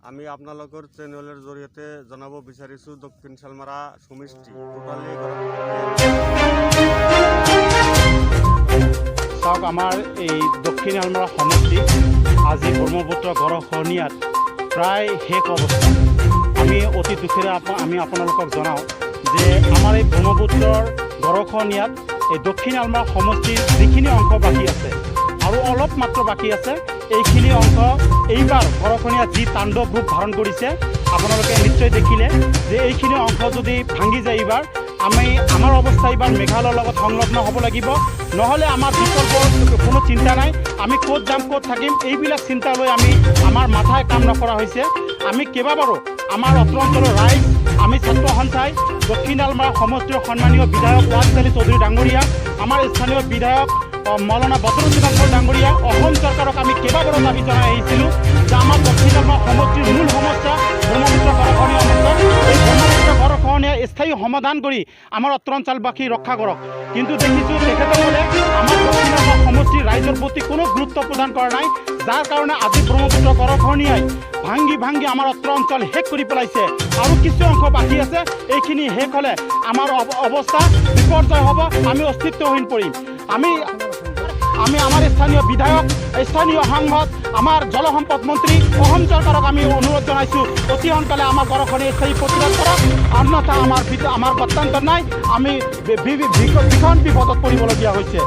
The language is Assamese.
আমি আপোনালোকৰ চেনেলৰ জৰিয়তে জনাব বিচাৰিছোঁ দক্ষিণ শালমাৰা সমষ্টি টোটালি চাওক, আমাৰ এই দক্ষিণ শালমাৰা সমষ্টি আজি ব্ৰহ্মপুত্ৰ গড়খহনীয়াত প্ৰায় শেষ অৱস্থা। আমি অতি দুখেৰে আমি আপোনালোকক জনাওঁ যে আমাৰ এই ব্ৰহ্মপুত্ৰৰ গড়খহনীয়াত এই দক্ষিণ শালমাৰা সমষ্টিৰ যিখিনি অংশ বাকী আছে আৰু অলপ মাত্ৰ বাকী আছে, এইখিনি অংশ এইবাৰ গড়খহনীয়াত যি তাণ্ডৱ ৰূপ ধাৰণ কৰিছে আপোনালোকে নিশ্চয় দেখিলে যে এইখিনি অংশ যদি ভাঙি যায় এইবাৰ আমাৰ অৱস্থা এইবাৰ মেঘালয়ৰ লগত সংলগ্ন হ'ব লাগিব। নহ'লে আমাৰ বিকল্প কোনো চিন্তা নাই। আমি ক'ত যাম ক'ত থাকিম এইবিলাক চিন্তা লৈ আমাৰ মাথাই কাম নকৰা হৈছে। আমি কেইবাবাৰো আমাৰ অত্ৰ অঞ্চলৰ ৰাইজ, আমি ছাত্ৰ সন্থাই দক্ষিণ শালমাৰা সমষ্টিৰ সন্মানীয় বিধায়ক ৱাছিম আলী চৌধুৰী ডাঙৰীয়া, আমাৰ স্থানীয় বিধায়ক মৌলানা বদৰুদ্দিন আনছাৰী ডাঙৰীয়া, অসম চৰকাৰক আমি কেইবাবাৰো দাবী জনাই আহিছিলোঁ যে আমাৰ দক্ষিণ শালমাৰা সমষ্টিৰ মূল সমস্যা ব্ৰহ্মপুত্ৰ গড়খহনীয়া সমস্যা, এই ব্ৰহ্মপুত্ৰ গড়খহনীয়া স্থায়ী সমাধান কৰি আমাৰ অত্ৰ অঞ্চলবাসী ৰক্ষা কৰক। কিন্তু দেখিছোঁ তেখেতসকলে আমাৰ দক্ষিণ শালমাৰা সমষ্টিৰ ৰাইজৰ প্ৰতি কোনো গুৰুত্ব প্ৰদান কৰা নাই, যাৰ কাৰণে আজি ব্ৰহ্মপুত্ৰ গড়খহনীয়াই ভাঙি ভাঙি আমাৰ অত্ৰ অঞ্চল শেষ কৰি পেলাইছে। আৰু কিছু অংশ বাকী আছে, এইখিনি শেষ হ'লে আমাৰ অৱস্থা বিপৰ্যয় হ'ব, আমি অস্তিত্বহীন পৰিম। আমি আমাৰ স্থানীয় বিধায়ক, স্থানীয় সাংসদ, আমাৰ জলসম্পদ মন্ত্ৰী, অসম চৰকাৰক আমি অনুৰোধ জনাইছোঁ অতি সোনকালে আমাৰ গড়খহনীয়া স্থায়ী প্ৰতিৰোধ কৰক, অন্যথা আমাৰ গত্যন্তৰ নাই, আমি ভীষণ বিপদত পৰিবলগীয়া হৈছে।